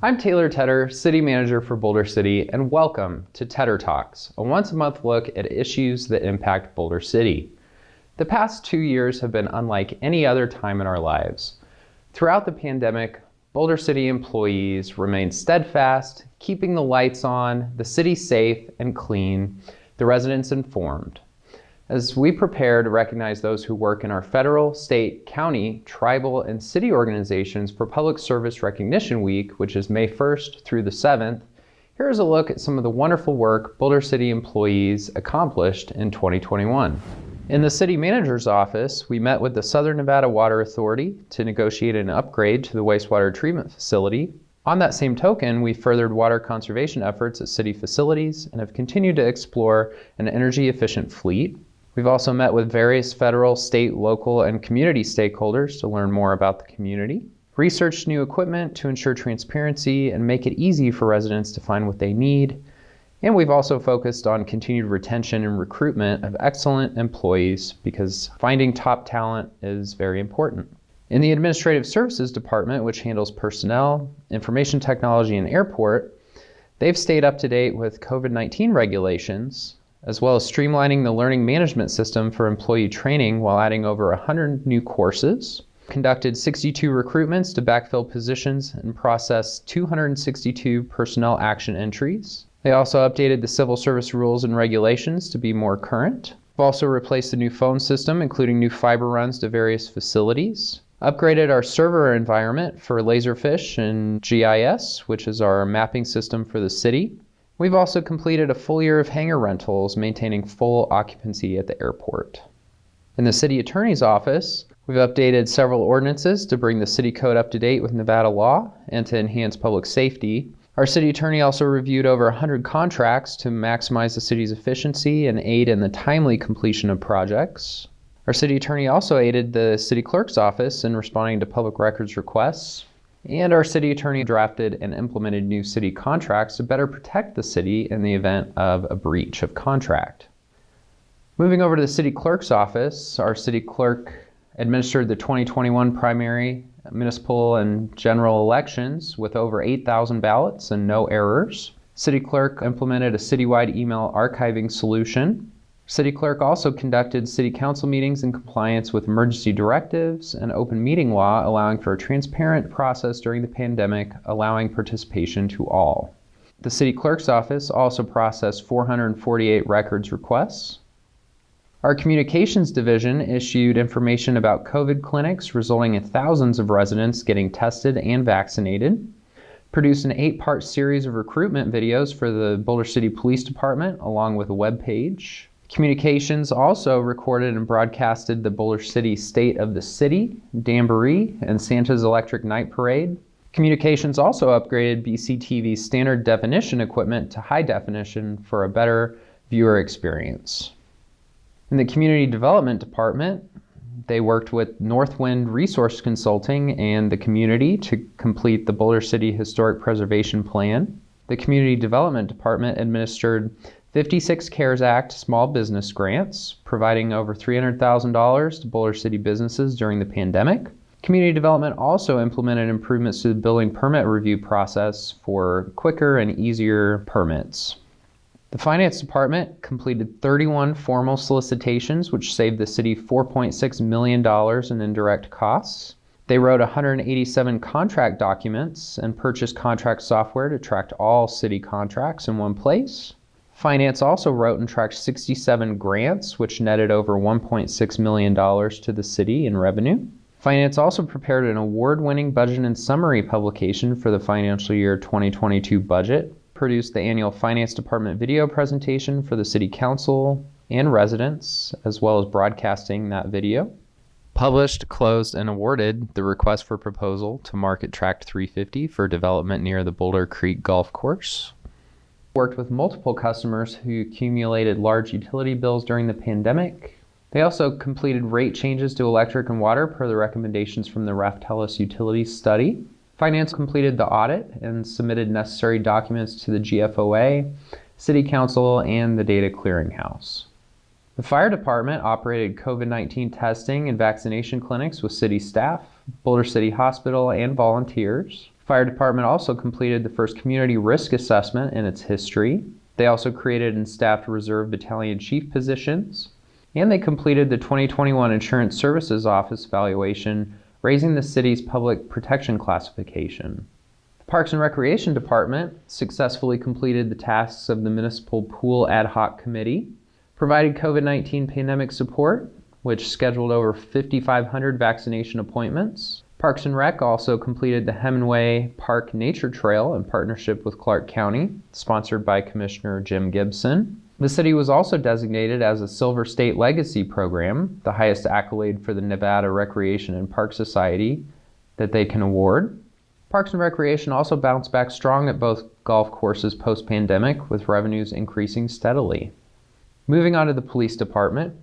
I'm Taylour Tedder, City Manager for Boulder City, and welcome to TEDderTalks, a once-a-month look at issues that impact Boulder City. The past 2 years have been unlike any other time in our lives. Throughout the pandemic, Boulder City employees remained steadfast, keeping the lights on, the city safe and clean, the residents informed. As we prepare to recognize those who work in our federal, state, county, tribal, and city organizations for Public Service Recognition Week, which is May 1st through the 7th, here is a look at some of the wonderful work Boulder City employees accomplished in 2021. In the City Manager's office, we met with the Southern Nevada Water Authority to negotiate an upgrade to the wastewater treatment facility. On that same token, we furthered water conservation efforts at city facilities and have continued to explore an energy-efficient fleet. We've also met with various federal, state, local, and community stakeholders to learn more about the community, researched new equipment to ensure transparency and make it easy for residents to find what they need, and we've also focused on continued retention and recruitment of excellent employees because finding top talent is very important. In the Administrative Services Department, which handles personnel, information technology, and airport, they've stayed up to date with COVID-19 regulations, as well as streamlining the learning management system for employee training while adding over 100 new courses, conducted 62 recruitments to backfill positions, and processed 262 personnel action entries. They also updated the civil service rules and regulations to be more current. We've also replaced the new phone system, including new fiber runs to various facilities, upgraded our server environment for Laserfish and GIS, which is our mapping system for the city. We've also completed a full year of hangar rentals, maintaining full occupancy at the airport. In the City Attorney's Office, we've updated several ordinances to bring the city code up to date with Nevada law and to enhance public safety. Our city attorney also reviewed over 100 contracts to maximize the city's efficiency and aid in the timely completion of projects. Our city attorney also aided the city clerk's office in responding to public records requests. And our city attorney drafted and implemented new city contracts to better protect the city in the event of a breach of contract. Moving over to the city clerk's office, our city clerk administered the 2021 primary, municipal, and general elections with over 8,000 ballots and no errors. City clerk implemented a citywide email archiving solution. City clerk also conducted city council meetings in compliance with emergency directives and open meeting law, allowing for a transparent process during the pandemic, allowing participation to all. The city clerk's office also processed 448 records requests. Our communications division issued information about COVID clinics, resulting in thousands of residents getting tested and vaccinated. Produced an 8-part series of recruitment videos for the Boulder City Police Department, along with a web page. Communications also recorded and broadcasted the Boulder City State of the City, Jamboree, and Santa's Electric Night Parade. Communications also upgraded BCTV's standard definition equipment to high definition for a better viewer experience. In the Community Development Department, they worked with Northwind Resource Consulting and the community to complete the Boulder City Historic Preservation Plan. The Community Development Department administered 56 CARES Act small business grants, providing over $300,000 to Boulder City businesses during the pandemic. Community Development also implemented improvements to the building permit review process for quicker and easier permits. The Finance Department completed 31 formal solicitations, which saved the city $4.6 million in indirect costs. They wrote 187 contract documents and purchased contract software to track all city contracts in one place. Finance also wrote and tracked 67 grants, which netted over $1.6 million to the city in revenue. Finance also prepared an award-winning budget and summary publication for the financial year 2022 budget, produced the annual Finance Department video presentation for the City Council and residents, as well as broadcasting that video. Published, closed, and awarded the request for proposal to market Tract 350 for development near the Boulder Creek Golf Course. Worked with multiple customers who accumulated large utility bills during the pandemic. They also completed rate changes to electric and water per the recommendations from the Raftellus Utilities Study. Finance completed the audit and submitted necessary documents to the GFOA, City Council, and the Data Clearinghouse. The fire department operated COVID-19 testing and vaccination clinics with city staff, Boulder City Hospital, and volunteers. Fire department also completed the first community risk assessment in its history. They also created and staffed reserve battalion chief positions. And they completed the 2021 Insurance Services Office evaluation, raising the city's public protection classification. The Parks and Recreation Department successfully completed the tasks of the Municipal Pool Ad Hoc Committee, provided COVID-19 pandemic support, which scheduled over 5,500 vaccination appointments. Parks and Rec also completed the Hemingway Park Nature Trail in partnership with Clark County, sponsored by Commissioner Jim Gibson. The city was also designated as a Silver State Legacy Program, the highest accolade for the Nevada Recreation and Park Society that they can award. Parks and Recreation also bounced back strong at both golf courses post-pandemic, with revenues increasing steadily. Moving on to the police department,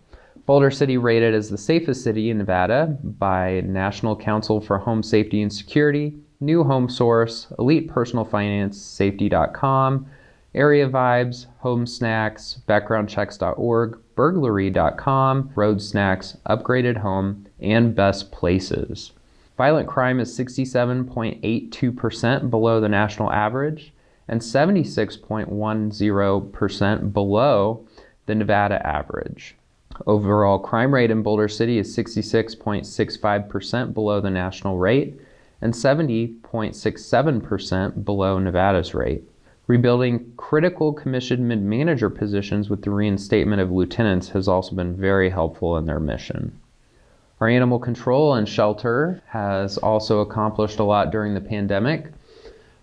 Boulder City rated as the safest city in Nevada by National Council for Home Safety and Security, New Home Source, Elite Personal Finance, Safety.com, Area Vibes, Home Snacks, BackgroundChecks.org, Burglary.com, Road Snacks, Upgraded Home, and Best Places. Violent crime is 67.82% below the national average and 76.10% below the Nevada average. Overall crime rate in Boulder City is 66.65% below the national rate and 70.67% below Nevada's rate. Rebuilding critical commissioned mid-manager positions with the reinstatement of lieutenants has also been very helpful in their mission. Our animal control and shelter has also accomplished a lot during the pandemic.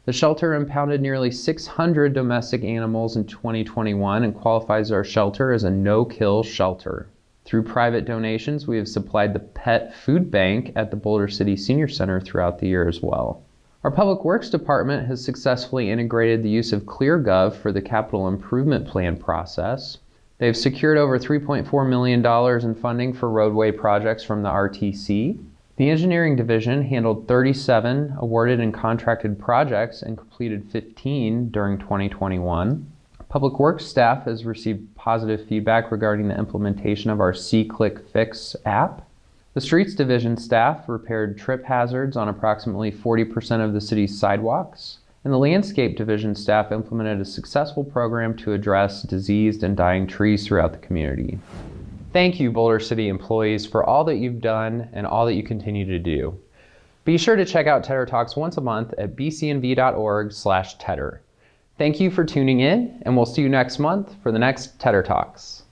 The shelter impounded nearly 600 domestic animals in 2021 and qualifies our shelter as a no-kill shelter. Through private donations, we have supplied the pet food bank at the Boulder City Senior Center throughout the year as well. Our Public Works Department has successfully integrated the use of ClearGov for the capital improvement plan process. They've secured over $3.4 million in funding for roadway projects from the RTC. The engineering division handled 37 awarded and contracted projects and completed 15 during 2021. Public Works staff has received positive feedback regarding the implementation of our CLERK'S app. The Streets Division staff repaired trip hazards on approximately 40% of the city's sidewalks. And the Landscape Division staff implemented a successful program to address diseased and dying trees throughout the community. Thank you, Boulder City employees, for all that you've done and all that you continue to do. Be sure to check out TEDderTalks once a month at bcnv.org/Tedder. Thank you for tuning in, and we'll see you next month for the next TEDderTalks.